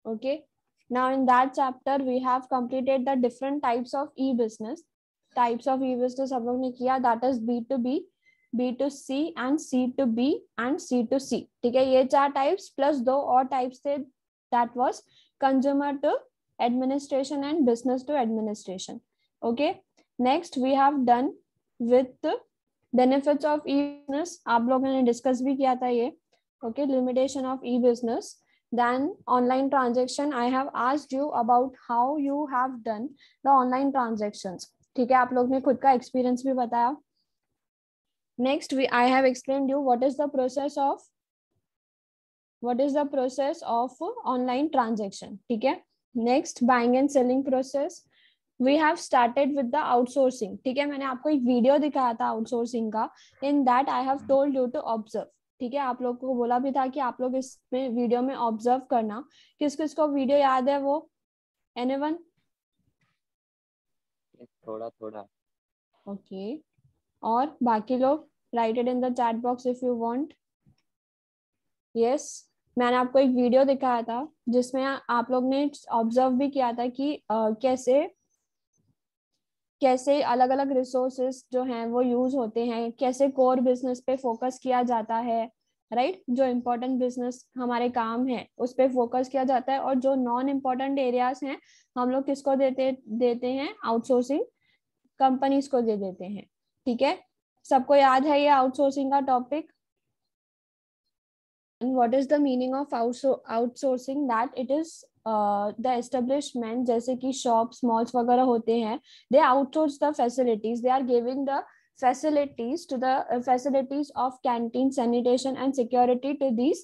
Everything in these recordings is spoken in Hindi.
Okay, now in that chapter we have completed the different types of e-business. Types of e-business हम लोग ने किया, that is B2B, B2C and C2B and C2C. ठीक है, ये 4 types plus 2 और types थे, that was consumer to administration and business to administration. Okay, next we have done with benefits of e-business. आप लोगों ने डिस्कस भी किया था ये. Okay, limitation of e-business. Then online transaction, I have asked you about how you have done the online transactions. ठीक है, आप लोग ने खुद का एक्सपीरियंस भी बताया. Next I have explained you what is the process of online transaction. ठीक है. Next, buying and selling process. We have started with the outsourcing. ठीक है, मैंने आपको एक वीडियो दिखाया था आउटसोर्सिंग का. In that I have told you to observe. ठीक है, आप लोग को बोला भी था कि आप लोग इसमें वीडियो में ऑब्जर्व करना. किस किस को वीडियो याद है वो? एनीवन? थोड़ा थोड़ा. ओके, और बाकी लोग right it in the chat box if you want. Yes, मैंने आपको एक वीडियो दिखाया था जिसमें आप लोग ने ऑब्जर्व भी किया था कि कैसे अलग अलग रिसोर्सेस जो हैं वो यूज होते हैं, कैसे कोर बिजनेस पे फोकस किया जाता है, राइट. जो इम्पोर्टेंट बिजनेस हमारे काम है उस पे फोकस किया जाता है, और जो नॉन इम्पोर्टेंट एरियाज हैं हम लोग किसको देते हैं? आउटसोर्सिंग कंपनीज को दे देते हैं. ठीक है, सबको याद है ये आउटसोर्सिंग का topic? And what is the meaning of outsourcing? That it is the establishment, जैसे कि shops, malls वगैरह होते हैं, they outsource the facilities. They are giving the facilities to the facilities of canteen, sanitation and security to these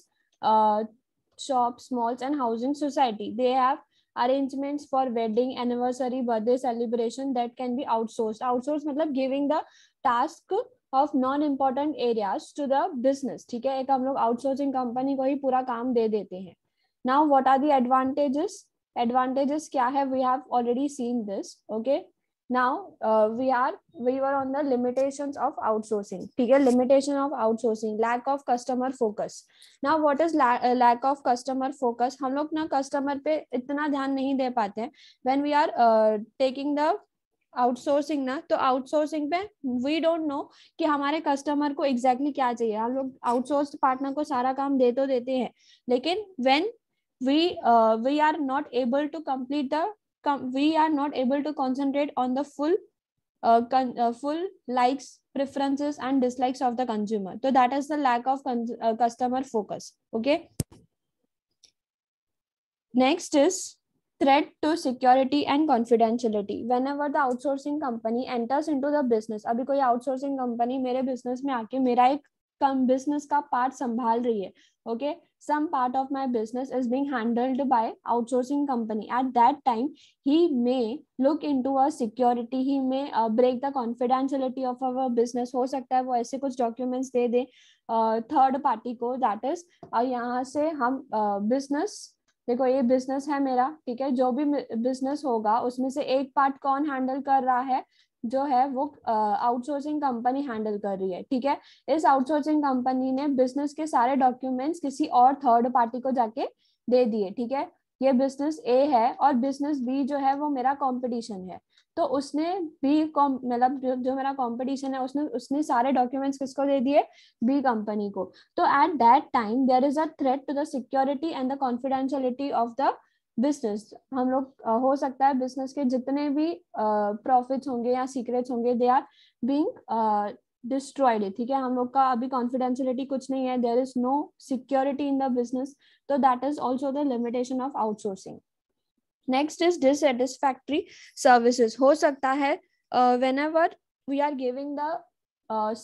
shops, malls and housing society. They have arrangements for wedding, anniversary, birthday celebration that can be outsourced. Outsource मतलब giving the task of non important areas to the business. ठीक है, एक हम लोग आउटसोर्सिंग कंपनी को ही पूरा काम दे देते हैं. Now what are the advantages? Advantages क्या है? We have already seen this. Okay, now we were on the limitations of outsourcing. ठीक है, limitation of outsourcing, lack of customer focus. Now what is lack of customer focus? हम लोग ना कस्टमर पे इतना ध्यान नहीं दे पाते हैं when we are taking the outsourcing ना. तो आउटसोर्सिंग पे वी डोंट नो कि हमारे कस्टमर को एग्जैक्टली क्या चाहिए. हम लोग आउटसोर्स पार्टनर को सारा काम दे तो देते हैं, लेकिन when we are not able to complete we are not able to concentrate on the full likes, preferences and dislikes of the consumer. So that is the lack of customer focus. Okay, next is threat to security and confidentiality. Whenever the outsourcing company enters into the business, अभी कोई outsourcing company मेरे business में आके मेरा एक business का part संभाल रही है. Okay, some part of my business is being handled by outsourcing company. At that time he may look into a security, he may break the confidentiality of our business. हो सकता है वो ऐसे कुछ documents दे दे third party को. That is यहाँ से हम business, देखो ये बिजनेस है मेरा. ठीक है, जो भी बिजनेस होगा उसमें से एक पार्ट कौन हैंडल कर रहा है? जो है वो आउटसोर्सिंग कंपनी हैंडल कर रही है. ठीक है, इस आउटसोर्सिंग कंपनी ने बिजनेस के सारे डॉक्यूमेंट्स किसी और थर्ड पार्टी को जाके दे दिए. ठीक है, ये बिजनेस ए है और बिजनेस बी जो है वो मेरा कंपटीशन है. तो उसने बी मतलब जो मेरा कंपटीशन है उसने सारे डॉक्यूमेंट्स किसको दे दिए? बी कंपनी को. तो at that time there is a threat to the security and the confidentiality of the business. हम लोग हो सकता है बिजनेस के जितने भी प्रॉफिट्स होंगे या सीक्रेट्स होंगे दे आर बीइंग डिस्ट्रॉयड. ठीक है, हम लोग का अभी कॉन्फिडेंशियलिटी कुछ नहीं है, there is no security in the business. तो that is also the limitation of outsourcing. Next is dissatisfactory services. हो सकता है whenever we are giving the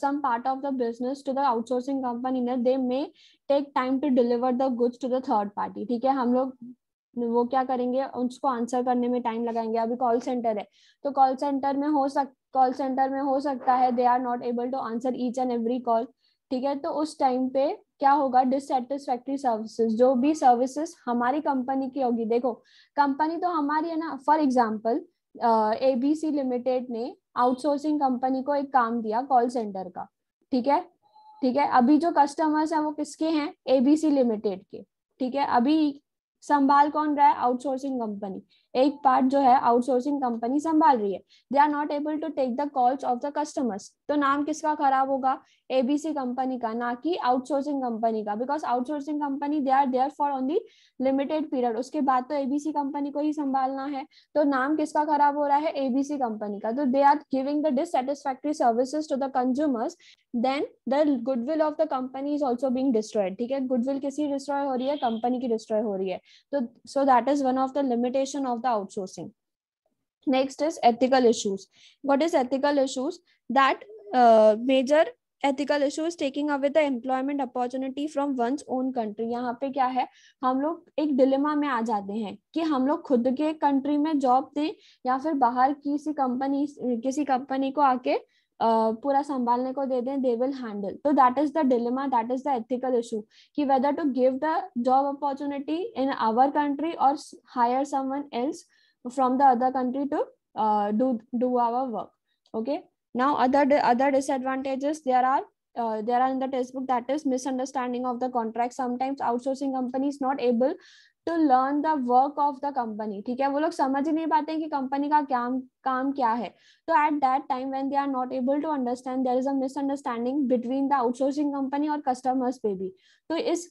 some part of the business to the outsourcing company, they may take time to deliver the goods to the third party. ठीक है, हम लोग वो क्या करेंगे? उसको आंसर करने में टाइम लगाएंगे. अभी कॉल सेंटर है तो कॉल सेंटर में हो सकता है they are not able to answer each and every call. ठीक है, तो उस टाइम पे क्या होगा? Dissatisfactory services. जो भी सर्विसेज हमारी कंपनी की होगी, देखो कंपनी तो हमारी है ना. फॉर एग्जांपल ABC लिमिटेड ने आउटसोर्सिंग कंपनी को एक काम दिया कॉल सेंटर का. ठीक है, अभी जो कस्टमर्स हैं वो किसके हैं? ABC लिमिटेड के. ठीक है, अभी संभाल कौन रहा है? आउटसोर्सिंग कंपनी, एक पार्ट जो है आउटसोर्सिंग कंपनी संभाल रही है. They are not able to take the calls of the customers. तो नाम किसका खराब होगा? एबीसी कंपनी का, ना कि आउटसोर्सिंग कंपनी का, because outsourcing company they are there for only limited period, उसके बाद तो एबीसी कंपनी को ही संभालना है. तो नाम किसका खराब हो रहा है? एबीसी कंपनी का. तो they are giving the dissatisfactory services to the consumers, then the goodwill of the company is also being destroyed. ठीक है, गुडविल किसी डिस्ट्रॉय हो रही है? कंपनी की डिस्ट्रॉय हो रही है. So that is one of the limitation of the outsourcing. Next is ethical issues. What is ethical issues? That major ethical issue is taking away the employment opportunity from one's own country. यहाँ पे क्या है, हम लोग एक डिलेमा में आ जाते हैं कि हम लोग खुद के कंट्री में जॉब दें या फिर बाहर किसी कंपनी को आके पूरा संभालने को दे दें, दे विल हैंडल. तो that is the dilemma, that is the ethical issue कि whether to give the job opportunity in our country or hire someone else from the other country to do our work. Okay, now other disadvantages there are in the textbook, that is misunderstanding of the contract. Sometimes outsourcing company is not able to learn the work of the company. ठीक है, वो लोग समझ ही नहीं पाते कि कंपनी का काम क्या है. तो at that time when they are not able to understand, there is a misunderstanding between the outsourcing company और customers पे भी. तो इस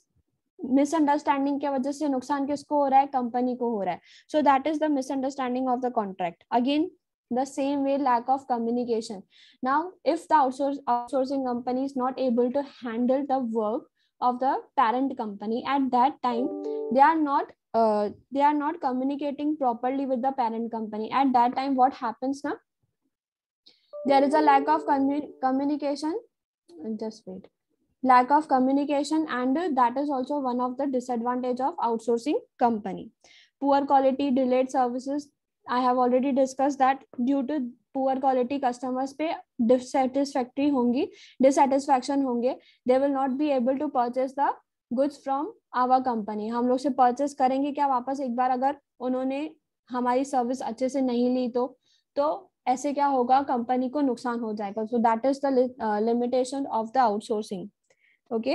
मिसअंडरस्टैंडिंग की वजह से नुकसान किसको हो रहा है? कंपनी को हो रहा है. So that is the misunderstanding of the contract. Again the same way, lack of communication. Now if the outsourcing company is not able to handle the work of the parent company, at that time they are not communicating properly with the parent company. At that time what happens now? There is a lack of communication. Just wait. Lack of communication, and that is also one of the disadvantage of outsourcing company. Poor quality, delayed services. I have already discussed that due to poor quality customers पे dissatisfaction होंगे. They will not be able to purchase the goods from our company. हम लोग से purchase करेंगे क्या वापस एक बार? अगर उन्होंने हमारी सर्विस अच्छे से नहीं ली तो ऐसे क्या होगा? कंपनी को नुकसान हो जाएगा. So that is the limitation of the outsourcing. Okay,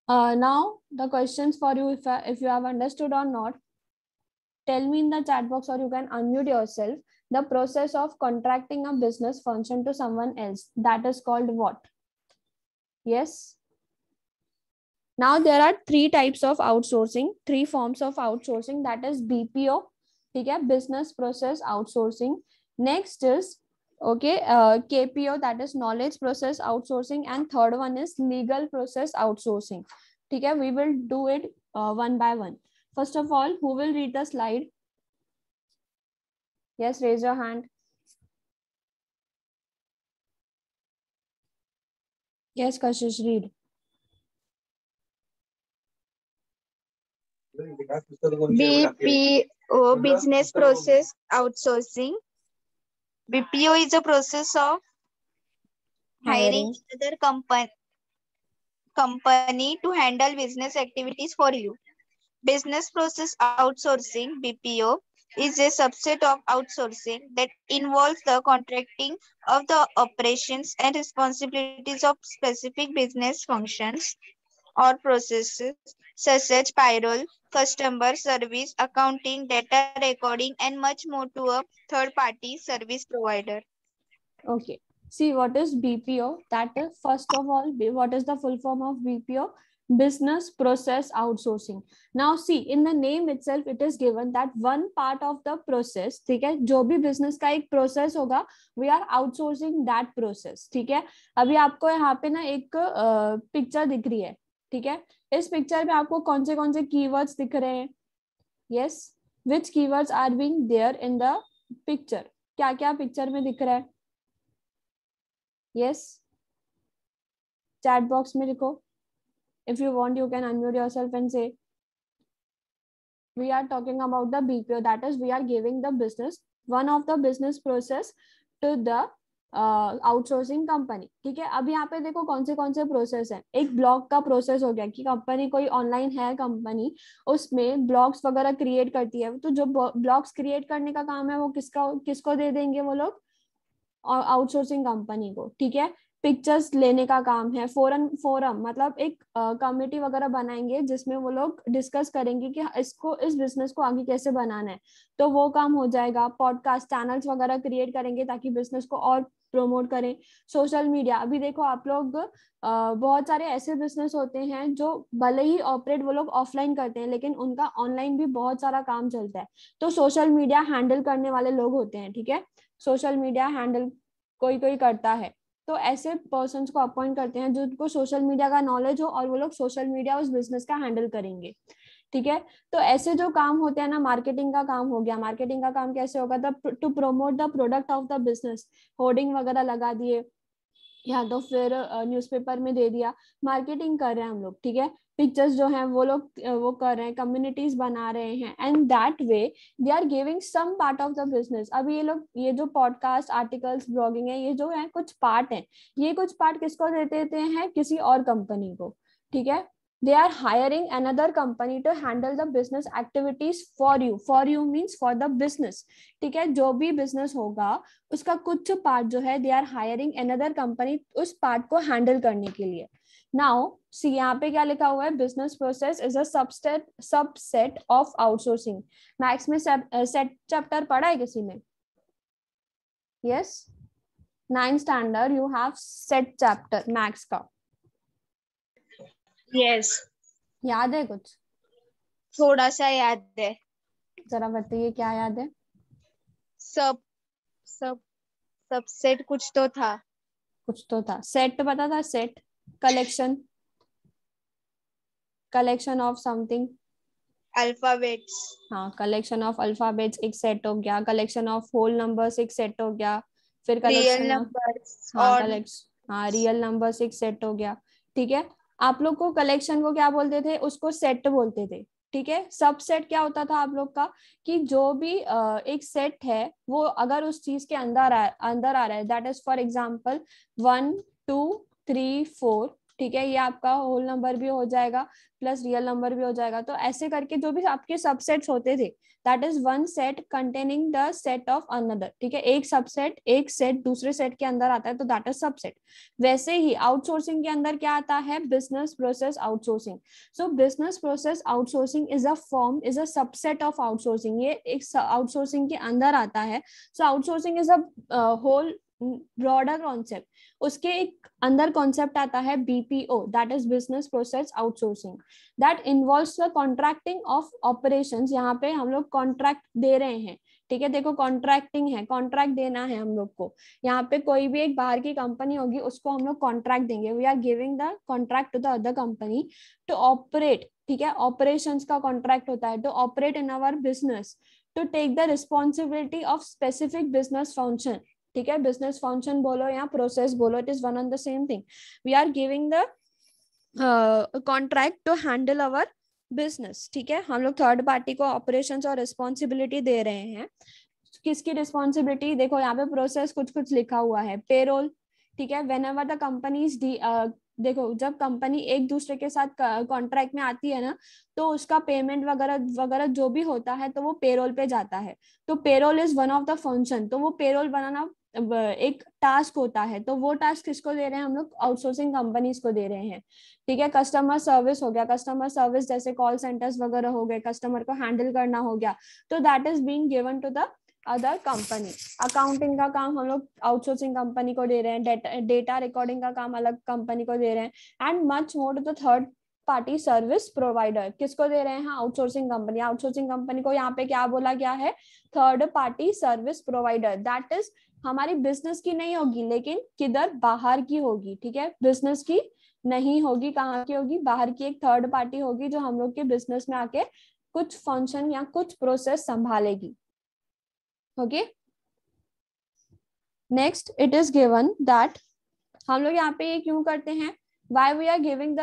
now the questions for you, if you have understood or not, tell me in the chat box, or you can unmute yourself. The process of contracting a business function to someone else, that is called what? Yes. Now there are three types of outsourcing, three forms of outsourcing, that is BPO, okay, business process outsourcing. Next is okay, KPO, that is knowledge process outsourcing, and third one is legal process outsourcing. Okay, we will do it one by one. First of all, who will read the slide? Yes, raise your hand. Yes, Kashish, read. BPO, business process outsourcing. BPO is a process of hiring another company to handle business activities for you. Business process outsourcing, BPO, is a subset of outsourcing that involves the contracting of the operations and responsibilities of specific business functions or processes such as payroll, customer service, accounting, data recording, and much more to a third-party service provider. Okay. See, what is BPO? That is, first of all, what is the full form of BPO? Business process outsourcing. Now see, in the name itself it is given that one part of the process, ठीक है, जो भी business का एक process होगा, we are outsourcing that process. ठीक है, अभी आपको यहाँ पे ना एक पिक्चर दिख रही है. ठीक है, इस पिक्चर में आपको कौन से keywords दिख रहे हैं? Yes, which keywords are being there in the picture? क्या क्या पिक्चर में दिख रहा है? Yes, chat box में लिखो. If you want, you can unmute yourself and say. We are talking about the BPO, that is, we are giving the business, one of the business process to the outsourcing company. ठीक है, अब यहाँ पे देखो कौन से प्रोसेस है. एक ब्लॉग का प्रोसेस हो गया कि कंपनी कोई ऑनलाइन है कंपनी, उसमें ब्लॉग्स वगैरह क्रिएट करती है. तो जो ब्लॉग्स क्रिएट करने का काम है वो किसको दे देंगे वो लोग? आउटसोर्सिंग कंपनी को. ठीक है, पिक्चर्स लेने का काम है, फोरम मतलब एक कमेटी वगैरह बनाएंगे जिसमें वो लोग डिस्कस करेंगे कि इसको, इस बिजनेस को आगे कैसे बनाना है, तो वो काम हो जाएगा। पॉडकास्ट चैनल्स वगैरह क्रिएट करेंगे ताकि बिजनेस को और प्रमोट करें। सोशल मीडिया, अभी देखो आप लोग, बहुत सारे ऐसे बिजनेस होते हैं जो भले ही ऑपरेट वो लोग ऑफलाइन करते हैं लेकिन उनका ऑनलाइन भी बहुत सारा काम चलता है, तो सोशल मीडिया हैंडल करने वाले लोग होते हैं, ठीक है। सोशल मीडिया हैंडल कोई कोई करता है, तो ऐसे पर्सन्स को अपॉइंट करते हैं जिनको सोशल मीडिया का नॉलेज हो और वो लोग सोशल मीडिया उस बिजनेस का हैंडल करेंगे, ठीक है। तो ऐसे जो काम होते हैं ना, मार्केटिंग का काम हो गया। मार्केटिंग का काम कैसे होगा? To promote the product of the business, hoarding वगैरह लगा दिए या तो फिर न्यूज़पेपर में दे दिया, मार्केटिंग कर रहे हैं हम लोग, ठीक है। पिक्चर्स जो हैं वो लोग वो कर रहे हैं, कम्युनिटीज बना रहे हैं, and that way they are giving some part of the business. अब ये लोग, ये जो पॉडकास्ट, आर्टिकल्स, ब्लॉगिंग है, ये जो है कुछ पार्ट है, ये कुछ पार्ट किसको दे देते हैं? किसी और कंपनी को, ठीक है। they are hiring another company to handle the business activities for you means for the business, ठीक है। जो भी बिजनेस होगा उसका कुछ पार्ट जो है, they are hiring another company उस पार्ट को हैंडल करने के लिए। नाउ सी, यहाँ पे क्या लिखा हुआ है? Business process is a subset of outsourcing. Maths में सेट चैप्टर पढ़ा है किसी ने? Yes, 9th standard you have set chapter maths का। यस, याद है कुछ? थोड़ा सा याद है। जरा बताइए क्या याद है? सब सब सबसेट कुछ तो था। कुछ तो था, सेट पता था? Set collection, collection of something. Alphabets. हाँ, कलेक्शन ऑफ अल्फाबेट्स एक सेट हो गया, कलेक्शन ऑफ होल नंबर्स एक सेट हो गया, फिर रियल कलेक्शन ऑफ, नंबर्स हाँ और कलेक्शन, हाँ रियल नंबर्स एक सेट हो गया, ठीक है। आप लोग को कलेक्शन को क्या बोलते थे? उसको सेट बोलते थे, ठीक है। सब सेट क्या होता था आप लोग का? कि जो भी एक सेट है वो अगर उस चीज के अंदर आ रहा है, दैट इज फॉर एग्जाम्पल 1 2 3 4, ठीक है, ये आपका होल नंबर भी हो जाएगा प्लस रियल नंबर भी हो जाएगा। तो ऐसे करके जो भी आपके सबसेट्स होते थे, that is one set containing the set of another, ठीक है। एक सबसेट, एक सेट दूसरे सेट के अंदर आता है तो दैट इज सबसेट। वैसे ही आउटसोर्सिंग के अंदर क्या आता है? Business process outsourcing. So business process outsourcing is a form, is a subset of outsourcing, ये एक आउटसोर्सिंग के अंदर आता है। So outsourcing is a whole broader concept. उसके एक अंदर कॉन्सेप्ट आता है BPO, that is business process outsourcing, that involves the contracting of operations. यहाँ पे हम लोग कॉन्ट्रैक्ट दे रहे हैं, ठीक है। देखो कॉन्ट्रैक्टिंग है, कॉन्ट्रैक्ट देना है हम लोग को। यहाँ पे कोई भी एक बाहर की कंपनी होगी, उसको हम लोग कॉन्ट्रैक्ट देंगे, we are giving the contract to the other company to operate, ठीक है। ऑपरेशंस का कॉन्ट्रैक्ट होता है to operate in our business, to take the responsibility of specific business function, ठीक है। बिजनेस फंक्शन बोलो या प्रोसेस बोलो, it is one and the same thing. We are giving the contract to handle our business, ठीक है। हम लोग थर्ड पार्टी को ऑपरेशंस और रिस्पॉन्सिबिलिटी दे रहे हैं। किसकी रिस्पॉन्सिबिलिटी? देखो यहाँ पे प्रोसेस कुछ कुछ लिखा हुआ है, पेरोल, ठीक है। वेन एवर द कंपनीज, देखो जब कंपनी एक दूसरे के साथ कॉन्ट्रैक्ट में आती है ना, तो उसका पेमेंट वगैरह वगैरह जो भी होता है तो वो पेरोल पे जाता है। तो payroll is one of the function, तो वो पेरोल बनाना एक टास्क होता है, तो वो टास्क किसको दे रहे हैं हम लोग? आउटसोर्सिंग कंपनीज को दे रहे हैं, ठीक है। कस्टमर सर्विस हो गया, कस्टमर सर्विस जैसे कॉल सेंटर्स वगैरह हो गए, कस्टमर को हैंडल करना हो गया, तो that is being given to the other company. Accounting का काम हम लोग आउटसोर्सिंग कंपनी को दे रहे हैं, डेटा रिकॉर्डिंग का काम अलग कंपनी को दे रहे हैं, and much more to the third party service provider. किसको दे रहे हैं? Outsourcing company. आउटसोर्सिंग कंपनी को यहाँ पे क्या बोला गया है? Third party service provider. That is हमारी बिजनेस की नहीं होगी, लेकिन किधर? बाहर की होगी, ठीक है। बिजनेस की नहीं होगी, कहाँ की होगी? बाहर की एक थर्ड पार्टी होगी जो हम लोग के बिजनेस में आके कुछ फंक्शन या कुछ प्रोसेस संभालेगी, okay. Next it is given that, हम लोग यहाँ पे ये क्यों करते हैं? why we are giving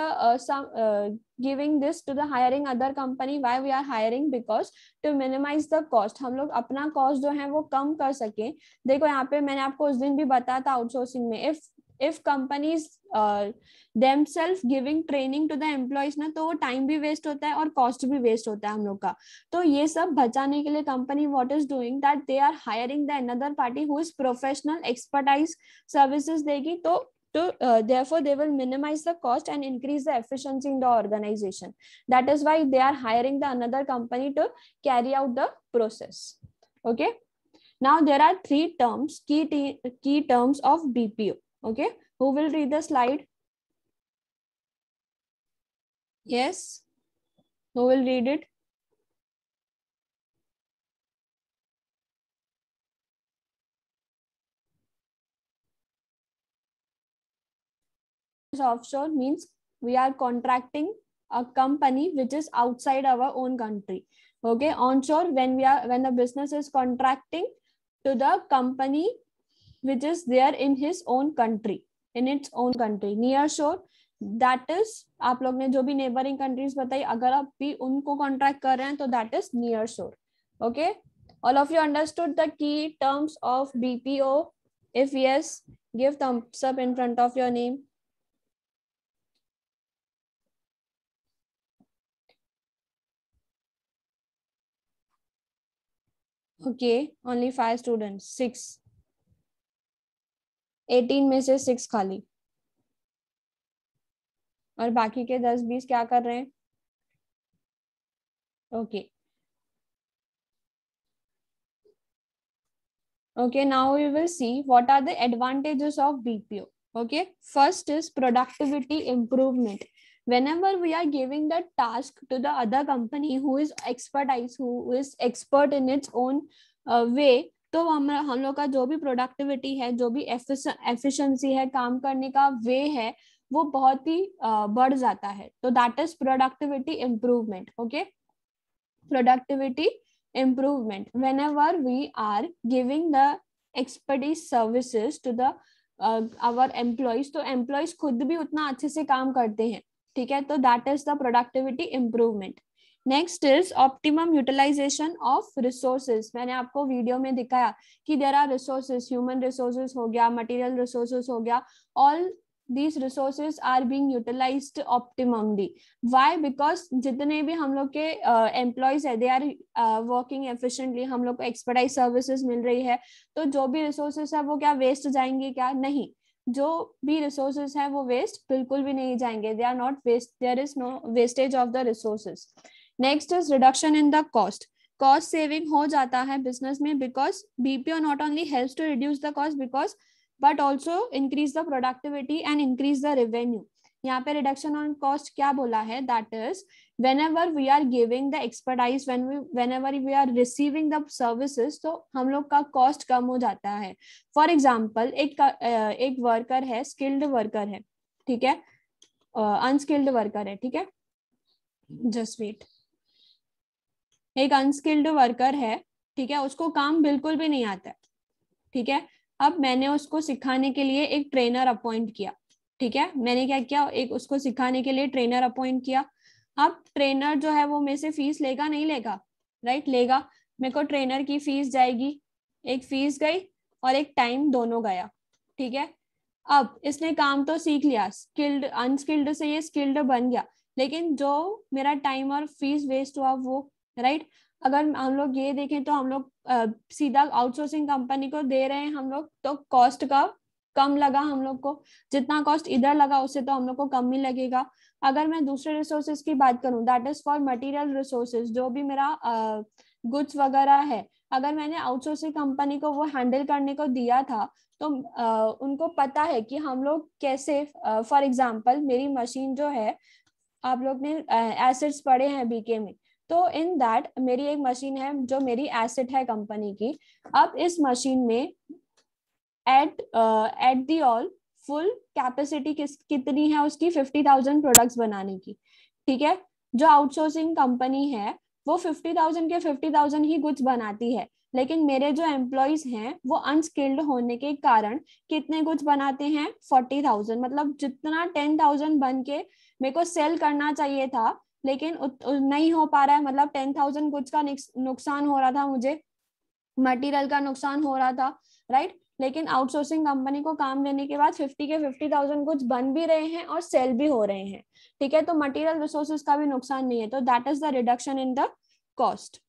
this to the hiring other company, why we are hiring? Because to minimize the cost, हम लोग अपना कॉस्ट जो है वो कम कर सके। देखो यहाँ पे मैंने आपको उस दिन भी बताया था आउटसोर्सिंग में, if companies themselves giving training to the employees ना, तो वो टाइम भी वेस्ट होता है और कॉस्ट भी वेस्ट होता है हम लोग का। तो ये सब बचाने के लिए company what is doing that they are hiring the another party who is professional, expertise services देगी। तो to therefore they will minimize the cost and increase the efficiency in the organization. That is why they are hiring the another company to carry out the process. Okay, now there are three terms, key terms of BPO. Okay, who will read the slide? Yes, who will read it? Offshore means we are contracting a company which is outside our own country. Okay, onshore when the business is contracting to the company which is there in his own country, in its own country. Near shore, that is आप लोग ने जो भी नेबरिंग कंट्रीज बताई, अगर आप भी उनको कॉन्ट्रैक्ट कर रहे हैं तो दैट इज नियर शोर. Okay, all of you understood the key terms of BPO? If yes, give thumbs up in front of your name. Okay, only 5 students. 6. 18 में से 6 खाली, और बाकी के 10-20 क्या कर रहे हैं? Okay, okay, now we will see what are the advantages of BPO. Okay, first is productivity improvement. Whenever we are giving the task to the other company who is expert in its own way, तो हम लोग का जो भी प्रोडक्टिविटी है, जो भी एफिशिएंसी है, काम करने का वे है, वो बहुत ही बढ़ जाता है. तो that is productivity improvement. Okay, productivity improvement whenever we are giving the expertise services to the our employees, तो employees खुद भी उतना अच्छे से काम करते हैं. ठीक है, तो that is the productivity improvement. Next is optimum utilization of resources. मैंने आपको वीडियो में दिखाया कि there are resources, human resources हो गया, material resources हो गया, all these resources are being utilized optimally. Why? Because जितने भी हम लोग के employees है, they are working efficiently, हम लोग को expertise services मिल रही है, तो जो भी resources है वो क्या waste जाएंगे? क्या नहीं, जो भी resources है वो waste बिल्कुल भी नहीं जाएंगे. They are not waste, there is no wastage of the resources. Next is reduction in the cost. Cost saving हो जाता है business में, because BPO not only helps to reduce the cost because but also increase the productivity and increase the revenue. यहाँ पे reduction on cost क्या बोला है? That is whenever we are giving the expertise, whenever we are receiving the services, तो हम लोग का cost कम हो जाता है. For example, एक worker है, skilled worker है, ठीक है, unskilled worker है, ठीक है, just wait. एक unskilled worker है, ठीक है, उसको काम बिल्कुल भी नहीं आता है, ठीक है. अब मैंने उसको सिखाने के लिए एक ट्रेनर अपॉइंट किया. ठीक है, मैंने क्या किया, एक उसको सिखाने के लिए ट्रेनर अपॉइंट किया. अब ट्रेनर जो है वो मेरे से फीस लेगा? नहीं लेगा, राइट? लेगा. मेरे को ट्रेनर की फीस जाएगी, एक फीस गई और एक टाइम दोनों गया. ठीक है, अब इसने काम तो सीख लिया, स्किल्ड अनस्किल्ड से ये स्किल्ड बन गया, लेकिन जो मेरा टाइम और फीस वेस्ट हुआ वो, राइट? अगर हम लोग ये देखें तो हम लोग सीधा आउटसोर्सिंग कंपनी को दे रहे हैं हम लोग, तो कॉस्ट का कम लगा हम लोग को, जितना कॉस्ट इधर लगा उससे तो हम लोग को कम ही लगेगा. अगर मैं दूसरे रिसोर्सेज की बात करूं, that is for material resources, जो भी मेरा गुड्स वगैरह है, अगर मैंने आउटसोर्सिंग कंपनी को वो हैंडल करने को दिया था, तो उनको पता है कि हम लोग कैसे, फॉर एग्जाम्पल मेरी मशीन जो है, आप लोग ने एसेट्स पढ़े हैं BK में, तो इन दैट मेरी एक मशीन है जो मेरी एसेट है कंपनी की. अब इस मशीन में at the all full capacity कितनी है उसकी? 50,000 प्रोडक्ट्स बनाने की. ठीक है, जो आउटसोर्सिंग कंपनी है वो 50,000 के 50,000 ही गुड्स बनाती है, लेकिन मेरे जो एम्प्लॉइज हैं वो अनस्किल्ड होने के कारण कितने गुड्स बनाते हैं? 40,000. मतलब जितना 10,000 बन के मेरे को सेल करना चाहिए था, लेकिन नहीं हो पा रहा है. मतलब 10,000 गुड्स का नुकसान हो रहा था मुझे, मटेरियल का नुकसान हो रहा था, राइट? लेकिन आउटसोर्सिंग कंपनी को काम देने के बाद 50 के 50,000 गुड्स बन भी रहे हैं और सेल भी हो रहे हैं. ठीक है, तो मटेरियल रिसोर्सेज का भी नुकसान नहीं है. तो that is the reduction in the cost.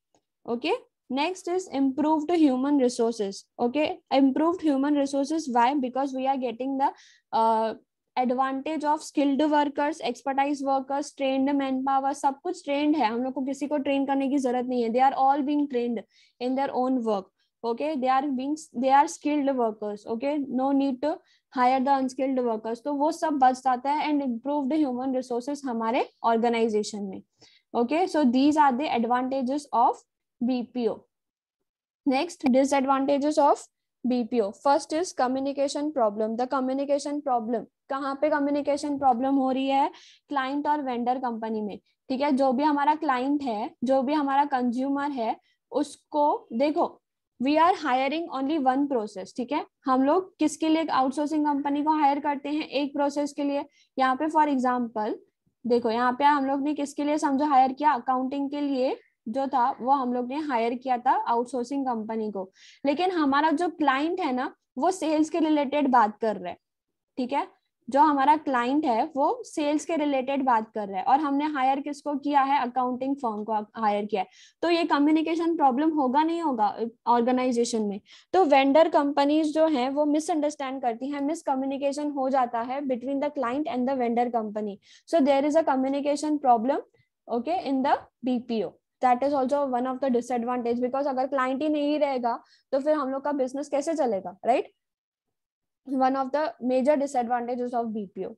Okay, Next is improved human resources. Okay, improved human resources. Why? Because we are getting the advantage of skilled workers, expertise workers, trained man power, सब कुछ ट्रेंड है, हम लोग को किसी को ट्रेन करने की जरूरत नहीं है. They are all being trained in their own work. Okay, they are skilled workers. Okay, no need to hire the unskilled workers. तो वो सब बच जाता है एंड इम्प्रूव्ड ह्यूमन रिसोर्सेज हमारे ऑर्गेनाइजेशन में. Okay, so these are the advantages of BPO. Next, disadvantages of BPO. First is communication problem. The communication problem, कहाँ पे communication problem हो रही है? Client और vendor company में. ठीक है, जो भी हमारा client है, जो भी हमारा consumer है, उसको देखो, we are hiring only one process. ठीक है, हम लोग किसके लिए आउटसोर्सिंग कंपनी को हायर करते हैं? एक प्रोसेस के लिए. यहाँ पे फॉर एग्जाम्पल देखो, यहाँ पे हम लोग ने किसके लिए समझो हायर किया? अकाउंटिंग के लिए जो था वो हम लोग ने हायर किया था आउटसोर्सिंग कंपनी को. लेकिन हमारा जो क्लाइंट है ना, वो सेल्स के रिलेटेड बात कर रहा है. ठीक है, जो हमारा क्लाइंट है वो सेल्स के रिलेटेड बात कर रहा है और हमने हायर किसको किया है? अकाउंटिंग फर्म को हायर किया है. तो ये कम्युनिकेशन प्रॉब्लम होगा नहीं होगा ऑर्गेनाइजेशन में? तो वेंडर कंपनीज जो हैं वो मिसअंडरस्टैंड करती हैं, मिसकम्युनिकेशन हो जाता है between the client and the vendor company. So there is a communication problem, okay, in the BPO. That is also one of the disadvantage, because अगर क्लाइंट ही नहीं रहेगा तो फिर हम लोग का बिजनेस कैसे चलेगा, right? One of the major disadvantages of BPO.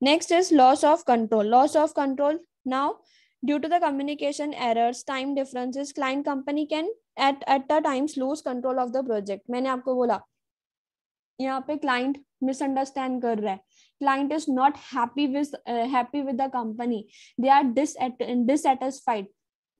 Next is loss of control. Loss of control. Now, due to the communication errors, time differences, client company can at the times lose control of the project. मैंने आपको बोला यहाँ पे client misunderstand कर रहा है. Client is not happy with the company. They are dissatisfied.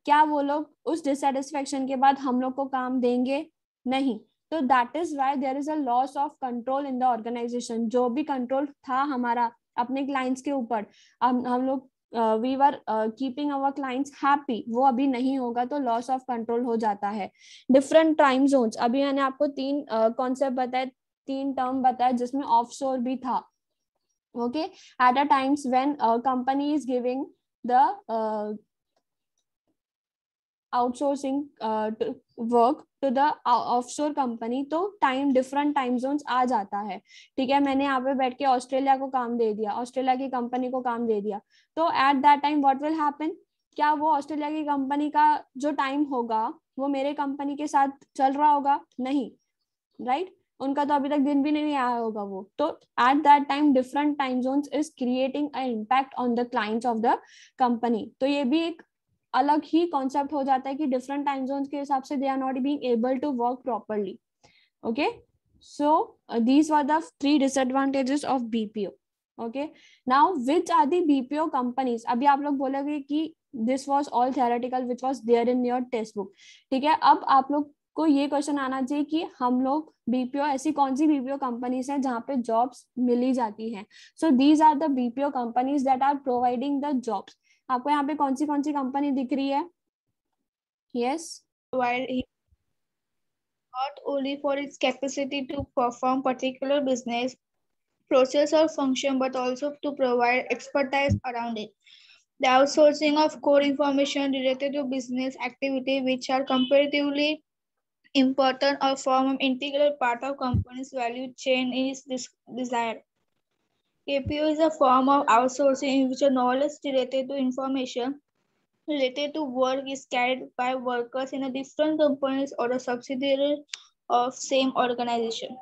क्या वो लोग उस dissatisfaction के बाद हम लोग को काम देंगे? नहीं. तो that is why there is a loss of control in the organisation. जो भी कंट्रोल था हमारा अपने क्लाइंट्स के ऊपर, हम लोग we were keeping our clients happy, वो अभी नहीं होगा, तो लॉस ऑफ कंट्रोल हो जाता है. डिफरेंट टाइम जोन्स, अभी मैंने आपको 3 कॉन्सेप्ट बताए, 3 टर्म बताए जिसमें ऑफशोर भी था. Okay, at a times when company is giving the outsourcing work to the offshore company, तो टाइम डिफरेंट टाइम जोन्स आ जाता है. ठीक है, मैंने यहाँ पे बैठ के ऑस्ट्रेलिया को काम दे दिया, ऑस्ट्रेलिया की कंपनी को काम दे दिया, तो at that time what will happen? क्या वो ऑस्ट्रेलिया की कंपनी का जो टाइम होगा वो मेरे कंपनी के साथ चल रहा होगा? नहीं, राइट? उनका तो अभी तक दिन भी नहीं आया होगा वो. तो at that time different time Jones is creating a impact on the clients of the company. तो ये भी एक अलग ही कॉन्सेप्ट हो जाता है कि डिफरेंट टाइम जोन्स के हिसाब से they are not being able to work properly. Okay, so these were the 3 disadvantages of BPO. Okay, now which are the BPO companies? अभी आप लोग बोलोगे कि this was all theoretical which was there in your textbook. ठीक है, अब आप लोग को ये क्वेश्चन आना चाहिए कि हम लोग BPO, ऐसी कौन सी BPO कंपनीज हैं जहाँ पे जॉब्स मिली जाती हैं? So these are the BPO companies that are providing the jobs. आपको यहाँ पे कौन सी कंपनी दिख रही है? Yes, not only for its capacity to perform particular business process or function, but also to provide expertise around it. The outsourcing of core information related to business activity, which are comparatively important or form an integral part of company's value chain, is desired. KPO is a form of outsourcing in which a knowledge related to information related to work is carried by workers in a different companies or a subsidiary of same organization.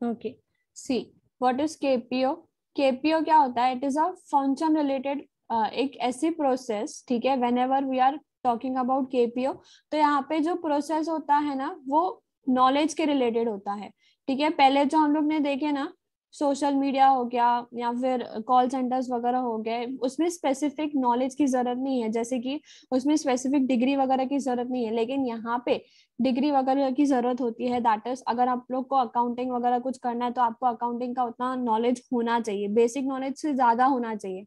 Okay, see what is KPO? KPO क्या होता है? It is a function related एक ऐसी प्रोसेस. ठीक है, whenever we are talking about KPO, तो यहाँ पे जो प्रोसेस होता है ना वो नॉलेज के रिलेटेड होता है. ठीक है, पहले जो हम लोग ने देखे ना, सोशल मीडिया हो गया या फिर कॉल सेंटर्स वगैरह हो गए, उसमें स्पेसिफिक नॉलेज की जरूरत नहीं है, जैसे कि उसमें स्पेसिफिक डिग्री वगैरह की जरूरत नहीं है. लेकिन यहाँ पे डिग्री वगैरह की जरूरत होती है. दैट इज, अगर आप लोग को अकाउंटिंग वगैरह कुछ करना है तो आपको अकाउंटिंग का उतना नॉलेज होना चाहिए, बेसिक नॉलेज से ज्यादा होना चाहिए.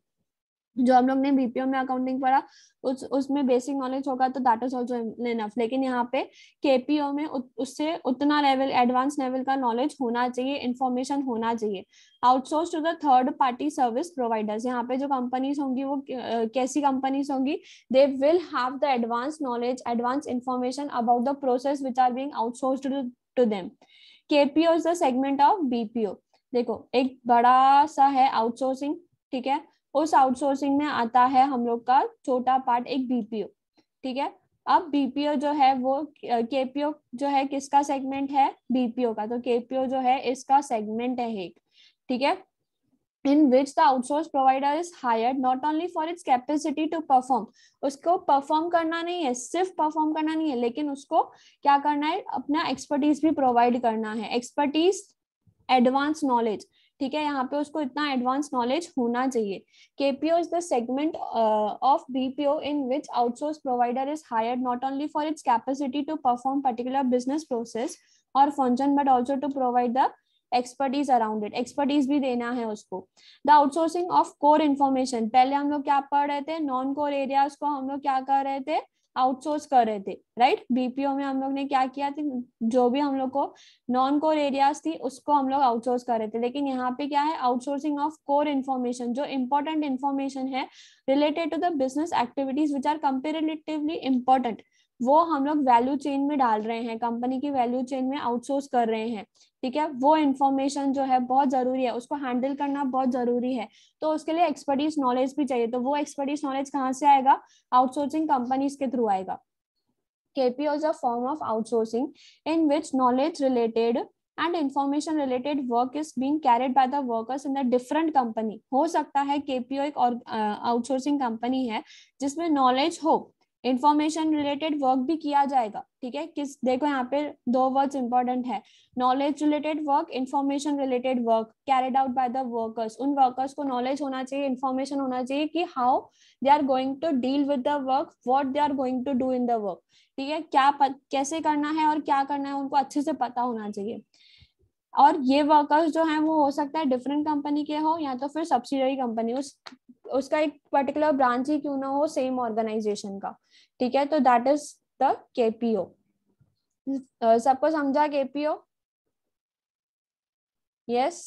जो हम लोग ने बीपीओ में अकाउंटिंग पढ़ा उसमें बेसिक नॉलेज होगा तो दैट इज आल्सो इनफ, लेकिन यहाँ पे केपीओ में उससे उतना लेवल एडवांस लेवल का नॉलेज होना चाहिए, इंफॉर्मेशन होना चाहिए। Outsource to the third party service providers, यहाँ पे जो कंपनीज होंगी वो कैसी कंपनीज होंगी, they will have the advance knowledge, advance information about the process which are being outsourced to them. KPO is the segment of BPO. देखो एक बड़ा सा है आउटसोर्सिंग, ठीक है, उस आउटसोर्सिंग में आता है हम लोग का छोटा पार्ट एक बीपीओ, ठीक है। अब बीपीओ जो है वो केपीओ जो है किसका सेगमेंट है, बीपीओ का, तो केपीओ जो है इसका सेगमेंट है एक, ठीक है, in which the outsource provider is hired not only for its capacity to perform, उसको परफॉर्म करना नहीं है, सिर्फ परफॉर्म करना नहीं है, लेकिन उसको क्या करना है, अपना एक्सपर्टीज भी प्रोवाइड करना है, एक्सपर्टीज एडवांस नॉलेज, ठीक है, यहाँ पे उसको इतना एडवांस नॉलेज होना चाहिए। KPO is the segment of BPO in which outsource provider is hired not only for its capacity to perform particular business process or function but also to provide the expertise around it, expertise भी देना है उसको। The outsourcing of core information, पहले हम लोग क्या पढ़ रहे थे, नॉन कोर एरियाज को हम लोग क्या कर रहे थे, आउटसोर्स कर रहे थे, राइट। बीपीओ में हम लोग ने क्या किया था, जो भी हम लोग को नॉन कोर एरियाज थी उसको हम लोग आउटसोर्स कर रहे थे, लेकिन यहाँ पे क्या है, आउटसोर्सिंग ऑफ कोर इन्फॉर्मेशन, जो इंपॉर्टेंट इन्फॉर्मेशन है related to the business activities which are comparatively important, वो हम लोग वैल्यू चेन में डाल रहे हैं, कंपनी की वैल्यू चेन में आउटसोर्स कर रहे हैं, ठीक है। वो इन्फॉर्मेशन जो है बहुत जरूरी है, उसको हैंडल करना बहुत जरूरी है, तो उसके लिए एक्सपर्टीज नॉलेज भी चाहिए, तो वो एक्सपर्टीज नॉलेज कहाँ से आएगा, आउटसोर्सिंग कंपनीज के थ्रू आएगा। KPO is a form of outsourcing in which knowledge related and information related work is being carried by the workers in a different company। हो सकता है KPO एक और आउटसोर्सिंग कंपनी है जिसमें नॉलेज हो, इंफॉर्मेशन रिलेटेड वर्क भी किया जाएगा, ठीक है। किस, देखो यहाँ पे दो वर्ड्स इंपॉर्टेंट है, knowledge related work, information related work carried out by the workers. उन वर्कर्स को नॉलेज होना चाहिए, इंफॉर्मेशन होना चाहिए कि how they are going to deal with the work, what they are going to do in the work, ठीक है, कैसे करना है और क्या करना है उनको अच्छे से पता होना चाहिए। और ये वर्कर्स जो हैं वो हो सकता है डिफरेंट कंपनी के हो या तो फिर सब्सिडियरी कंपनी, उसका एक पर्टिकुलर ब्रांच ही क्यों ना हो सेम ऑर्गेनाइजेशन का, ठीक है। तो दैट इज द केपीओ। सबको समझा केपीओ? यस